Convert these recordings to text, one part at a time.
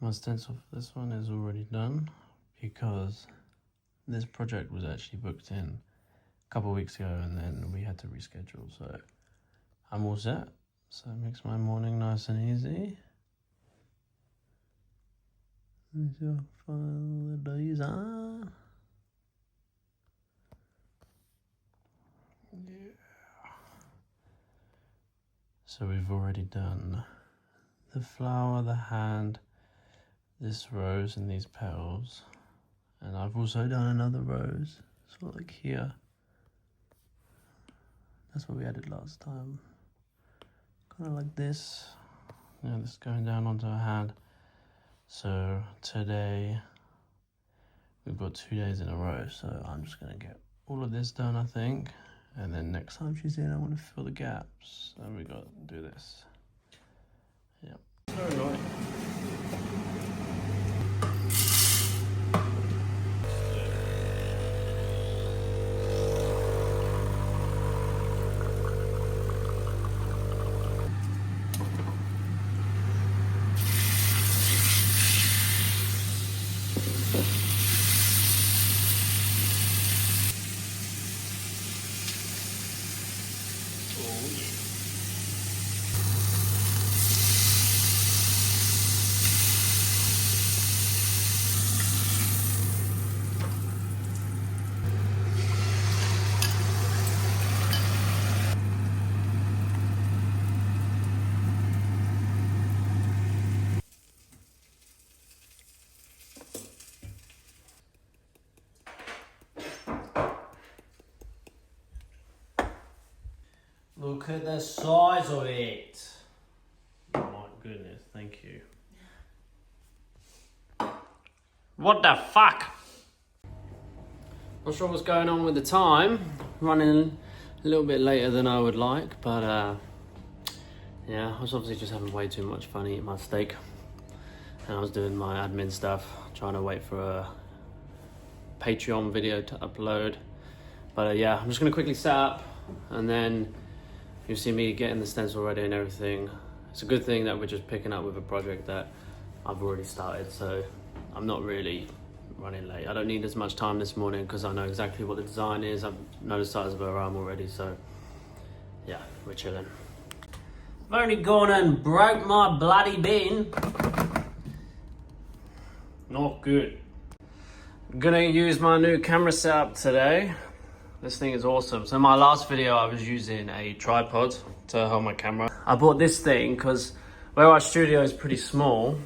My stencil for this one is already done because this project was actually booked in a couple of weeks ago and then we had to reschedule, so I'm all set. So it makes my morning nice and easy. There's your final laser. Yeah. So we've already done the flower, the hand, this rose and these petals. And I've also done another rose, sort of like here. That's what we added last time. Kind of like this. Yeah, this is going down onto a hand. So today, we've got 2 days in a row, so I'm just gonna get all of this done, I think. And then next time she's in, I want to fill the gaps. And we got to do this. Yep. So annoying. Look at the size of it. Oh my goodness, thank you. What the fuck? Not sure what's going on with the time. Running a little bit later than I would like, but yeah, I was obviously just having way too much fun eating my steak. And I was doing my admin stuff, trying to wait for a Patreon video to upload. But yeah, I'm just gonna quickly set up and then you'll see me getting the stencil ready and everything. It's a good thing that we're just picking up with a project that I've already started, so I'm not really running late. I don't need as much time this morning because I know exactly what the design is. I know the size of her arm already, so yeah, we're chilling. I've only gone and broke my bloody bin. Not good. I'm gonna use my new camera setup today. This thing is awesome. So in my last video, I was using a tripod to hold my camera. I bought this thing because where our studio is pretty small,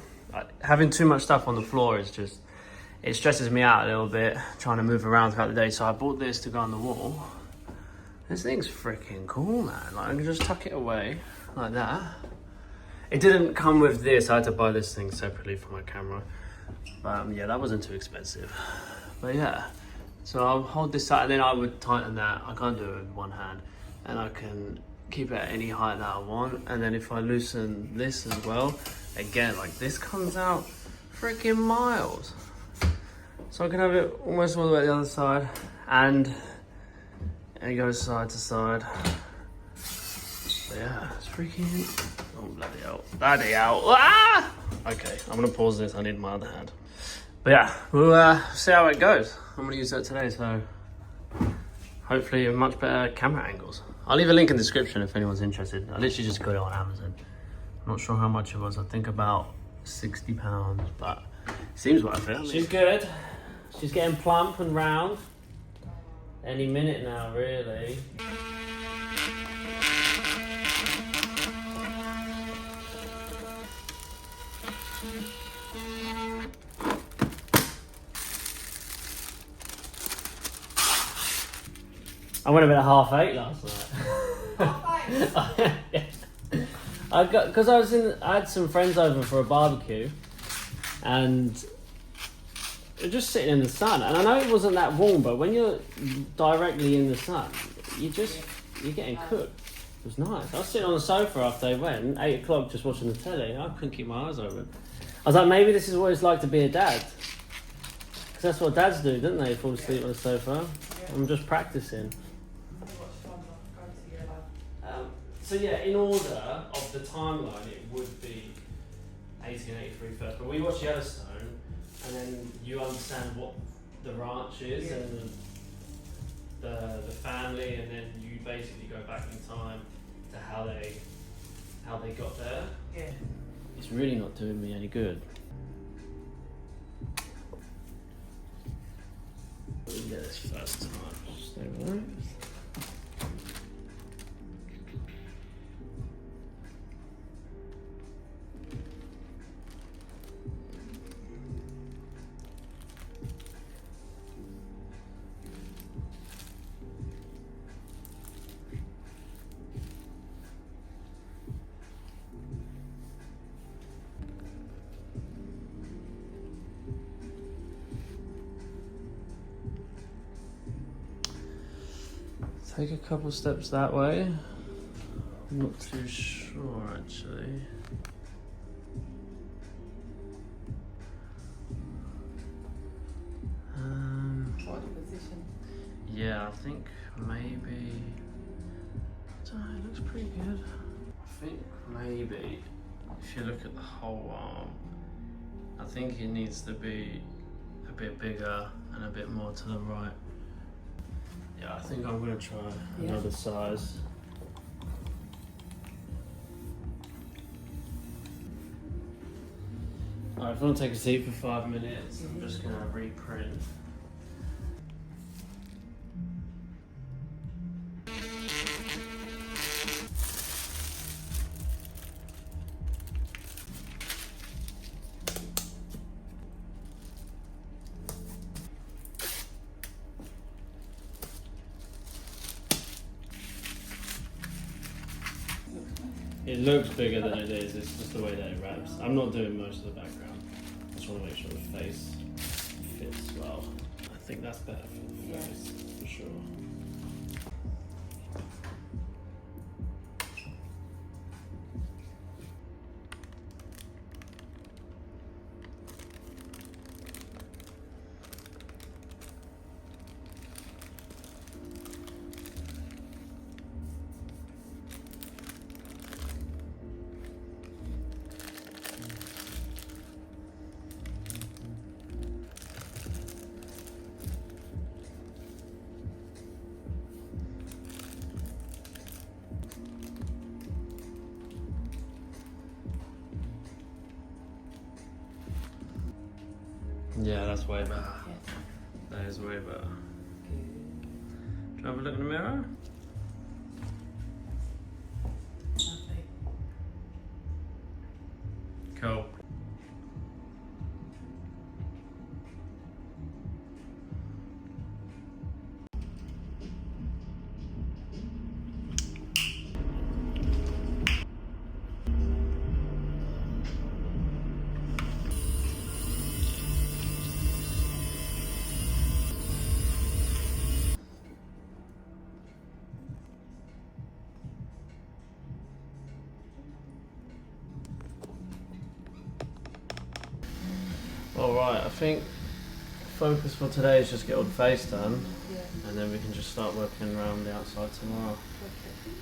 having too much stuff on the floor is just, it stresses me out a little bit, trying to move around throughout the day. So I bought this to go on the wall. This thing's freaking cool, man. Like I can just tuck it away like that. It didn't come with this. I had to buy this thing separately for my camera. But yeah, that wasn't too expensive. But yeah. So I'll hold this out and then I would tighten that. I can't do it with one hand. And I can keep it at any height that I want. And then if I loosen this as well, again, like this comes out freaking miles. So I can have it almost all the way to the other side. And it goes side to side. But yeah, it's freaking, oh bloody hell. Bloody hell. Ah! Okay, I'm gonna pause this. I need my other hand. But yeah, we'll see how it goes. I'm gonna use that today, so hopefully much better camera angles. I'll leave a link in the description if anyone's interested. I literally just got it on Amazon. I'm not sure how much it was. I think about £60, but it seems worth it. She's good. She's getting plump and round. Any minute now, really. I went about 8:30 last night. Yeah. Because I had some friends over for a barbecue, and they're just sitting in the sun. And I know it wasn't that warm, but when you're directly in the sun, you're getting cooked. It was nice. I was sitting on the sofa after they went, 8 o'clock, just watching the telly. I couldn't keep my eyes open. I was like, maybe this is what it's like to be a dad. Because that's what dads do, don't they? Fall asleep on the sofa. I'm just practicing. So yeah, in order of the timeline, it would be 1883 first, but we watch Yellowstone, and then you understand what the ranch is and the family, and then you basically go back in time to how they got there. Yeah. It's really not doing me any good. We can get this first time. Stay right. Take a couple steps that way. I'm not too sure actually. Body position. Yeah, I think maybe. I don't know, it looks pretty good. I think maybe if you look at the whole arm, I think it needs to be a bit bigger and a bit more to the right. Yeah, I think I'm gonna try another size. Alright, if I want to take a seat for 5 minutes, I'm just gonna reprint. It looks bigger than it is, it's just the way that it wraps. I'm not doing most of the background. I just want to make sure the face fits well. I think that's better for the face, for sure. Yeah, that's way better. Yeah. That is way better. Can I have a look in the mirror? Lovely. Cool. Alright, I think focus for today is just get all the face done, Yeah. and then we can just start working around the outside tomorrow. Okay.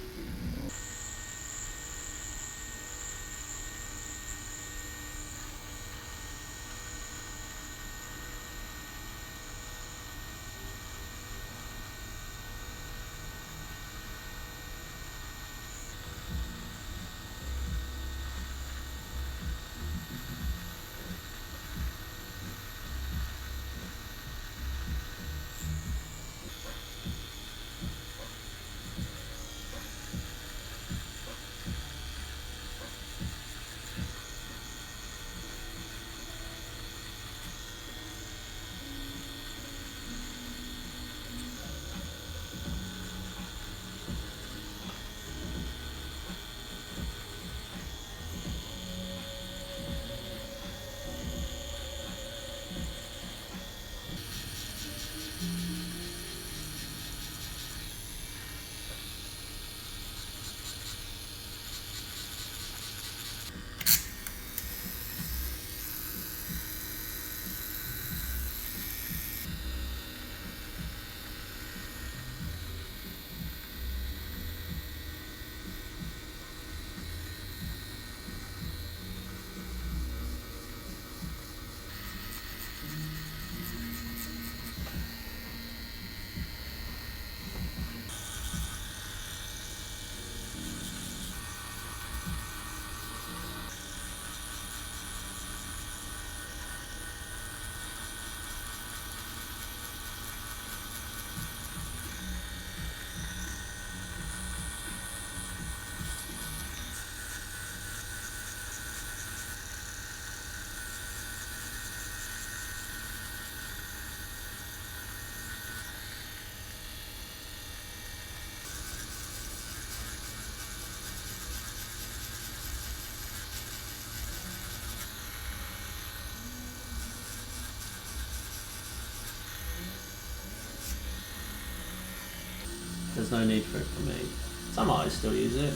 there's no need for it for me. Some artists still use it,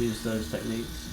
use those techniques.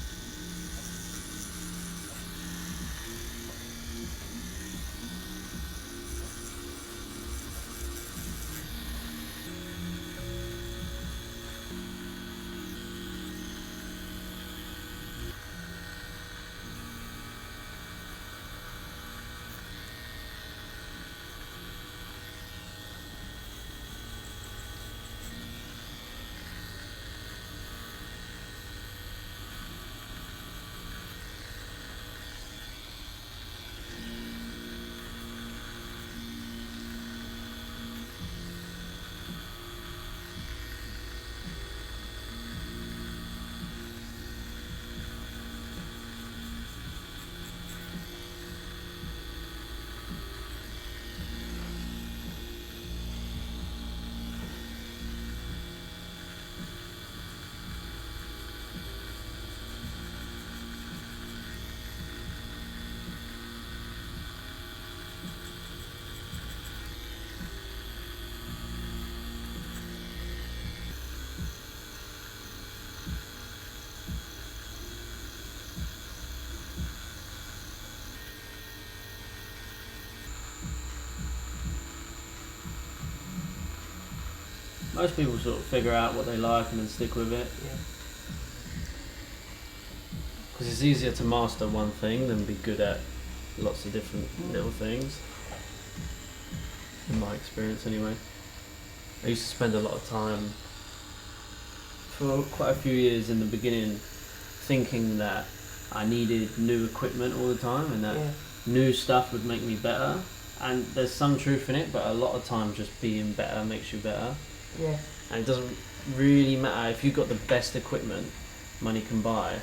Most people sort of figure out what they like and then stick with it. Yeah. Because it's easier to master one thing than be good at lots of different little things. In my experience anyway. I used to spend a lot of time for quite a few years in the beginning thinking that I needed new equipment all the time and that new stuff would make me better. And there's some truth in it, but a lot of times just being better makes you better. Yeah. And it doesn't really matter if you've got the best equipment money can buy.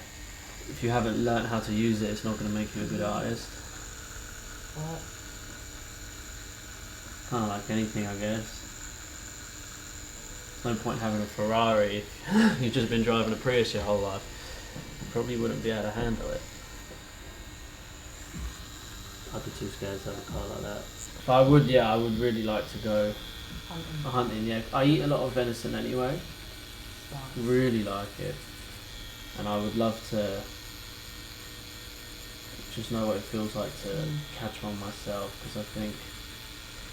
If you haven't learned how to use it, it's not going to make you a good artist. Right. Kind of like anything, I guess. There's no point having a Ferrari if you've just been driving a Prius your whole life. You probably wouldn't be able to handle it. I'd be too scared to have a car like that. But I would really like to go hunting, yeah. I eat a lot of venison anyway. Right. Really like it. And I would love to just know what it feels like to catch one myself, because I think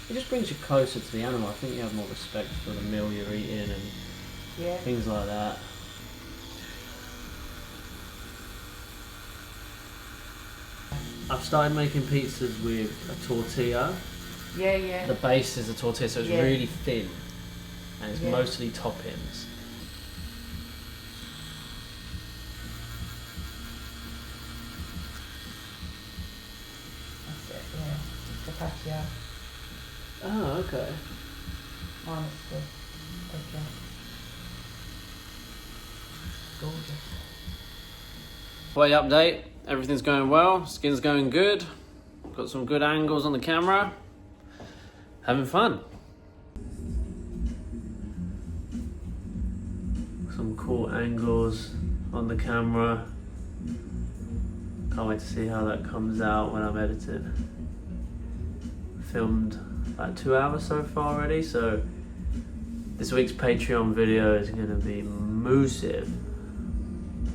it just brings you closer to the animal. I think you have more respect for the meal you're eating and things like that. I've started making pizzas with a tortilla. Yeah, yeah. The base is a tortilla, so it's really thin and it's mostly toppings. That's it, yeah. Focaccia. Oh, okay. Minus the okay. Gorgeous. Way update. Everything's going well. Skin's going good. Got some good angles on the camera. Having fun. Some cool angles on the camera. Can't wait to see how that comes out when I'm editing. Filmed about 2 hours so far already, so this week's Patreon video is gonna be massive.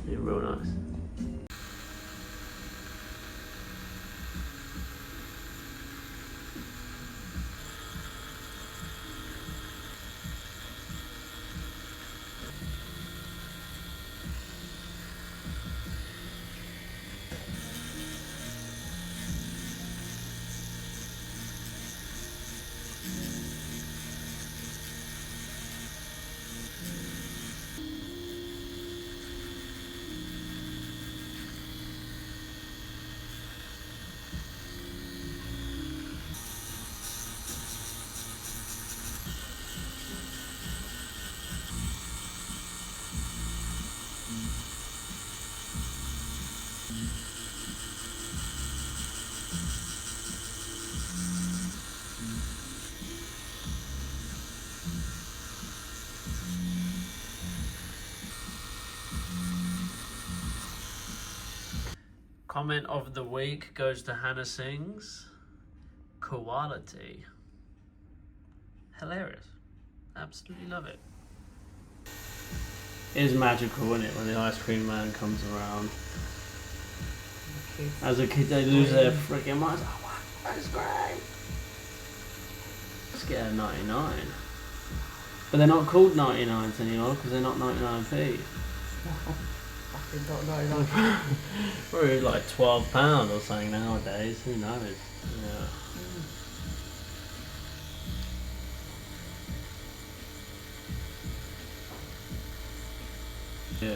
Be real nice. Comment of the week goes to Hannah Singh's quality. Hilarious. Absolutely love it. It is magical, isn't it, when the ice cream man comes around. Kids. As a kid, they lose their freaking minds. Oh, wow, ice cream! Let's get a 99. But they're not called 99s anymore because they're not 99p. Fucking don't know, like. Probably like £12 or something nowadays. Who knows? Yeah. Yeah.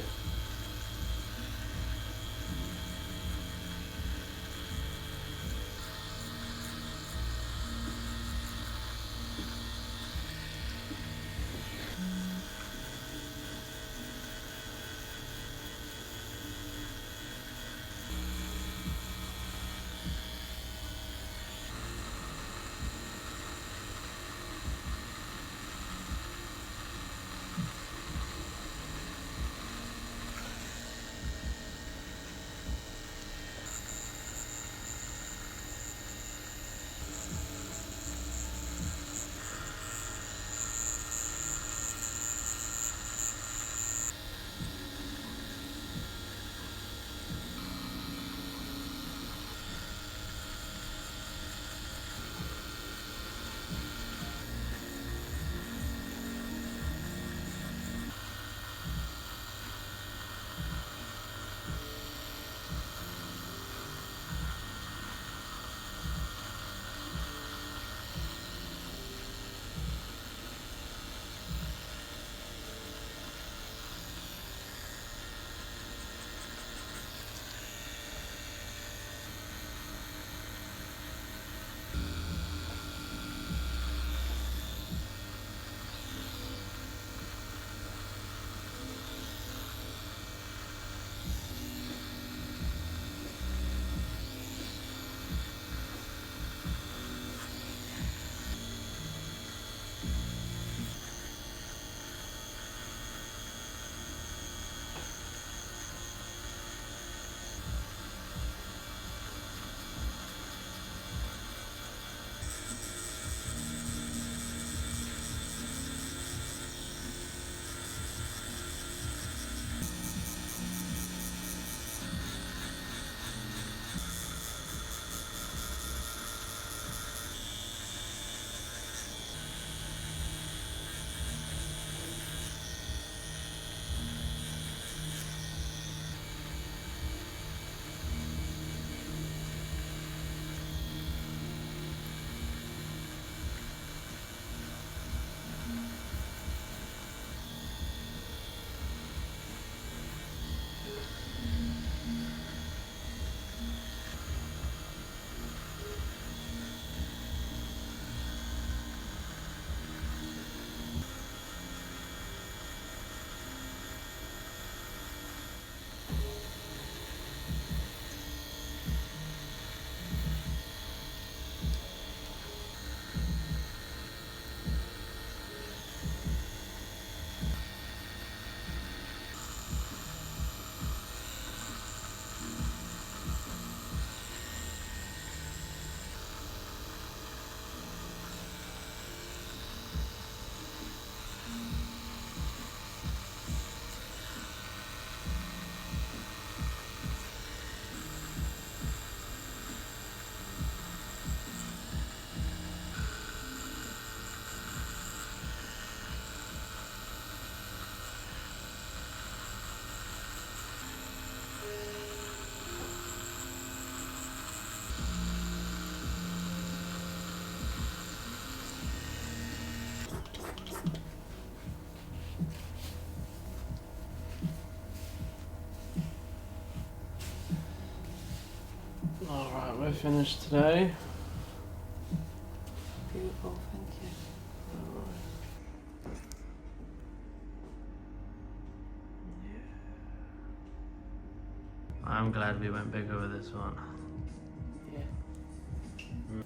Alright, we're finished today. Beautiful, thank you. I'm glad we went bigger with this one. Yeah.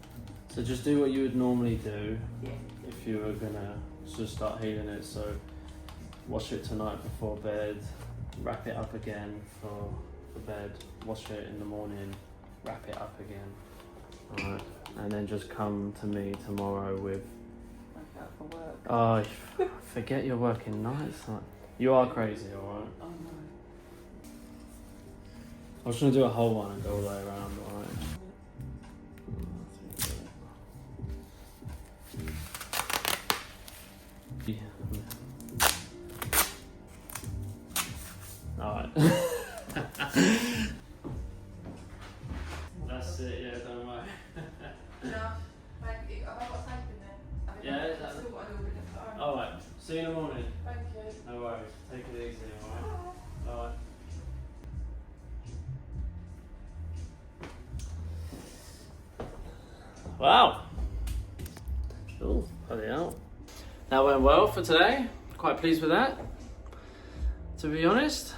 So just do what you would normally do Yeah. if you were gonna just start healing it. So wash it tonight before bed, wrap it up again for bed, wash it in the morning, wrap it up again. Alright, and then just come to me tomorrow with. Like that for work. Oh, forget you're working nights. Like, You are crazy, alright? Oh no. I was trying to do a whole one and go all the way around, alright? Alright. That's it, yeah, don't worry. No, thank you. Have I got tape in there? Yeah, I've still got a little bit left. Alright, see you in the morning. Thank you. No worries, take it easy, alright? Bye. Wow. Oh, bloody hell. That went well for today. Quite pleased with that, to be honest.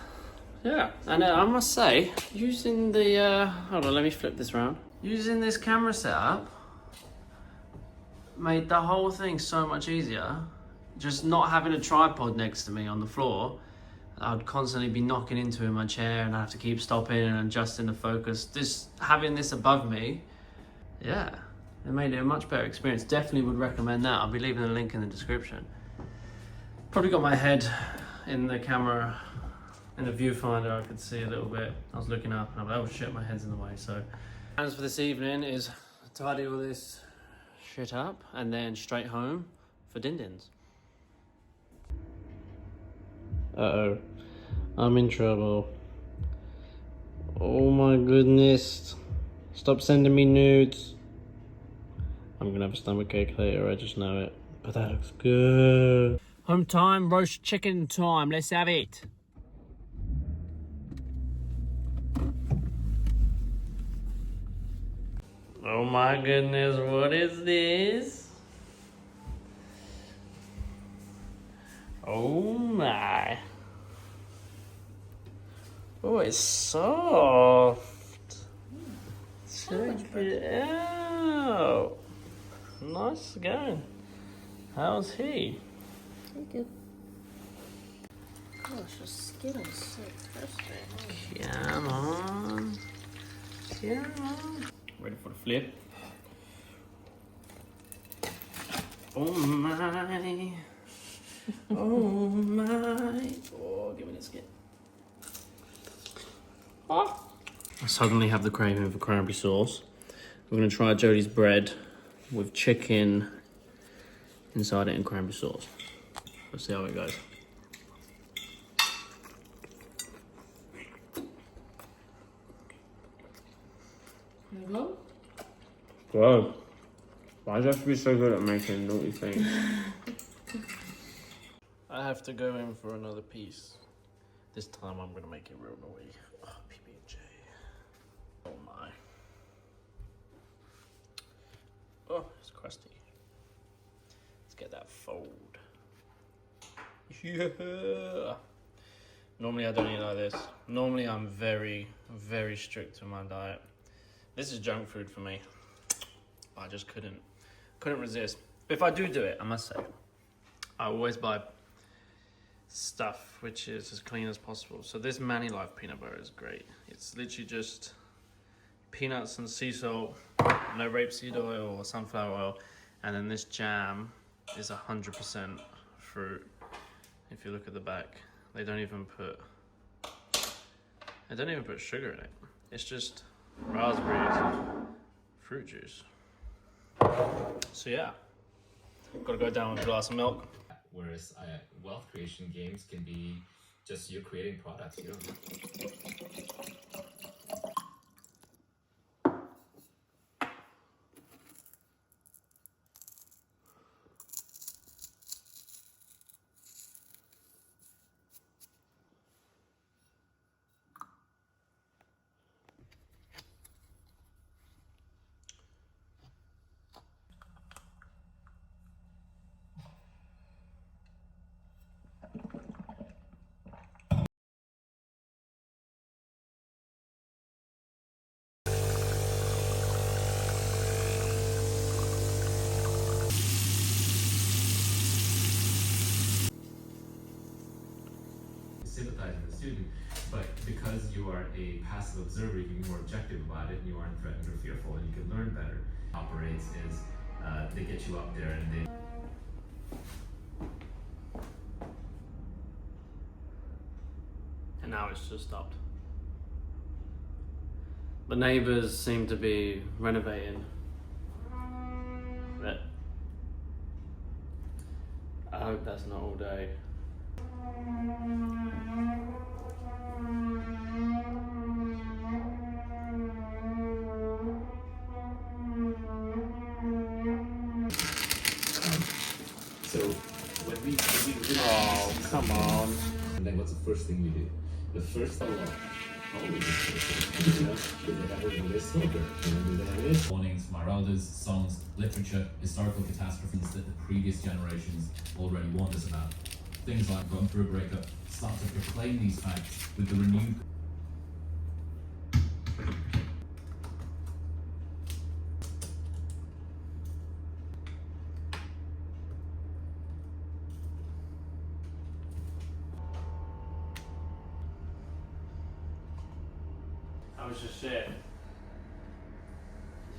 Yeah, and I must say, using the, hold on, let me flip this around. Using this camera setup made the whole thing so much easier. Just not having a tripod next to me on the floor. I would constantly be knocking into in my chair and I have to keep stopping and adjusting the focus. Just having this above me, yeah, it made it a much better experience. Definitely would recommend that. I'll be leaving the link in the description. Probably got my head in the camera, in the viewfinder. I could see a little bit. I was looking up and I was like, oh shit, my head's in the way. So plans for this evening is tidy all this shit up and then straight home for din-dins. Uh-oh, I'm in trouble. Oh my goodness. Stop sending me nudes. I'm gonna have a stomachache later, I just know it. But that looks good. Home time, roast chicken time. Let's have it. Oh my goodness, what is this? Oh my. Oh, it's soft. Check it out. Nice going. How's he? Pretty good. Gosh, your skin is so crispy. Come on. Come on. Ready for the flip? Oh my. Oh my. Oh, give me the skin. Oh. I suddenly have the craving for cranberry sauce. We're gonna try Jodie's bread with chicken inside it and cranberry sauce. Let's see how it goes. There you go. Whoa. Why do you have to be so good at making naughty things? I have to go in for another piece. This time I'm gonna make it real naughty. Oh, PB&J. Oh my. Oh, it's crusty. Let's get that fold. Yeah. Normally I don't eat like this. Normally I'm very, very strict with my diet. This is junk food for me. I just couldn't resist. But if I do it, I must say, I always buy stuff which is as clean as possible. So this Manny Life peanut butter is great. It's literally just peanuts and sea salt, no rapeseed oil or sunflower oil, and then this jam is 100% fruit. If you look at the back, they don't even put sugar in it. It's just raspberries, fruit juice. So yeah, gotta go down with a glass of milk. Whereas wealth creation games can be just you creating products. You know? Sympathize with the student, but because you are a passive observer, you can be more objective about it, and you aren't threatened or fearful, and you can learn better. Operates is they get you up there and they and now it's just stopped. The neighbours seem to be renovating. But I hope that's not all day. So when we Oh, come on. and then what's the first thing we do? The first thing, always this person, you know, do they have a list smoker? You know, do they have a list? Warnings, maraudas, songs, literature, historical catastrophes that the previous generations already warned us about. Things like going through a breakup start to proclaim these facts with the renewed. How was your shit? Did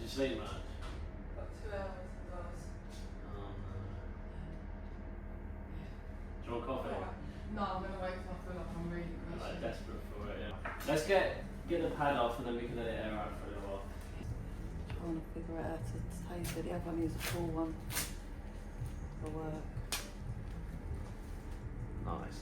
you sleep much? About 2 hours it was. Oh no. Do you want coffee? No, I'm gonna wait till I feel like I'm really I'm like patient. desperate for it, yeah. Let's get the pad off and then we can let it air out for a little while. Trying to figure out how to taste it. The other one is a full one for work. Nice.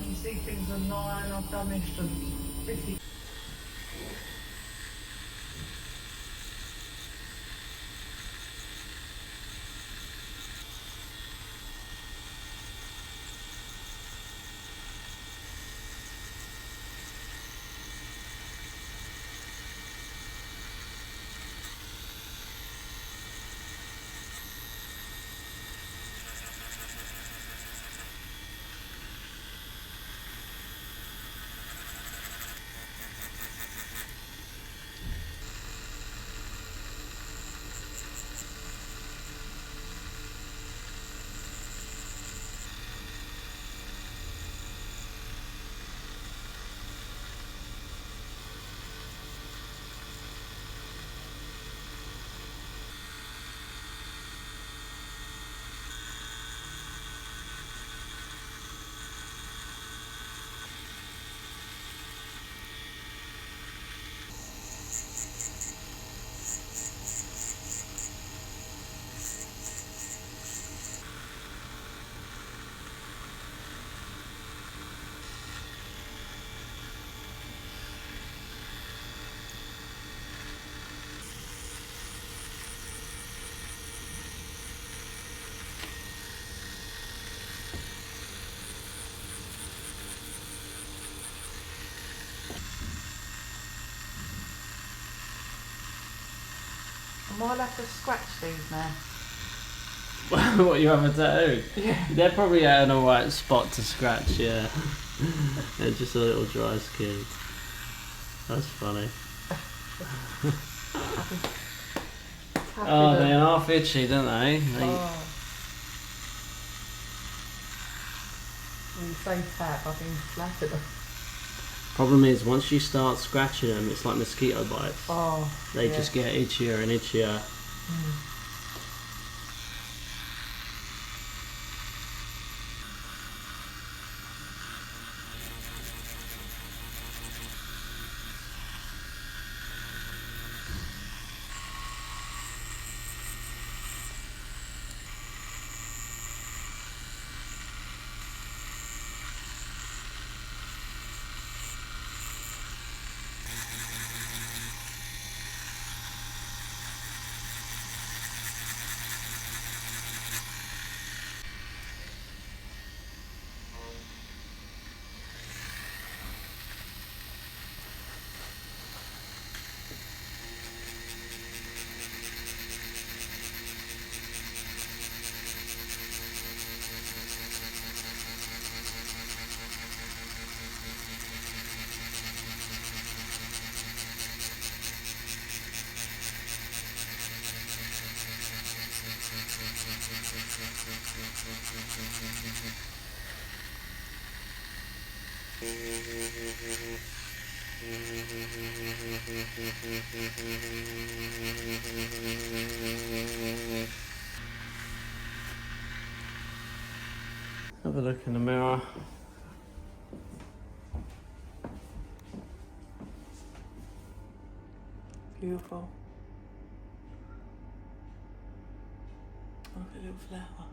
You see things online, I've damaged them. 50. I might have to scratch these now. What, you have a tattoo? Yeah. They're probably at an alright spot to scratch, yeah. They're just a little dry skin. That's funny. Oh, they are half itchy, don't they? Oh. When you say tap, I've been flattered. Problem is, once you start scratching them, it's like mosquito bites. Oh. They yeah. just get itchier and itchier. Have a look in the mirror. Beautiful. Look at a little flower.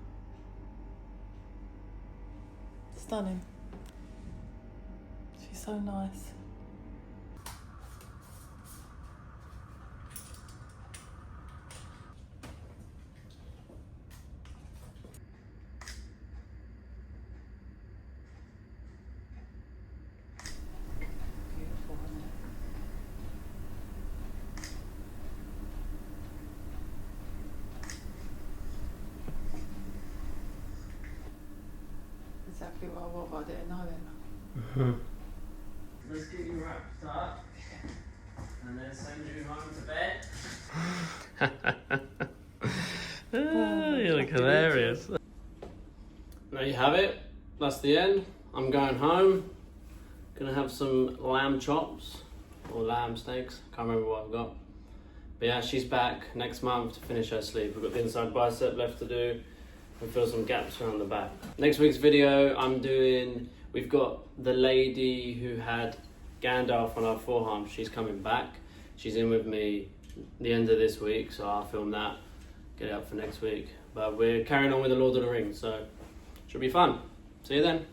Stunning. She's so nice. Beautiful, isn't it? Exactly what I want, but I didn't know it. Let's get you wrapped up and then send you home to bed. You look hilarious. There you have it. That's the end. I'm going home. Gonna have some lamb chops or lamb steaks. Can't remember what I've got. But yeah, she's back next month to finish her sleep. We've got the inside bicep left to do and fill some gaps around the back. Next week's video, we've got the lady who had Gandalf on her forearm. She's coming back. She's in with me the end of this week, so I'll film that, get it up for next week. But we're carrying on with the Lord of the Rings, so should be fun. See you then.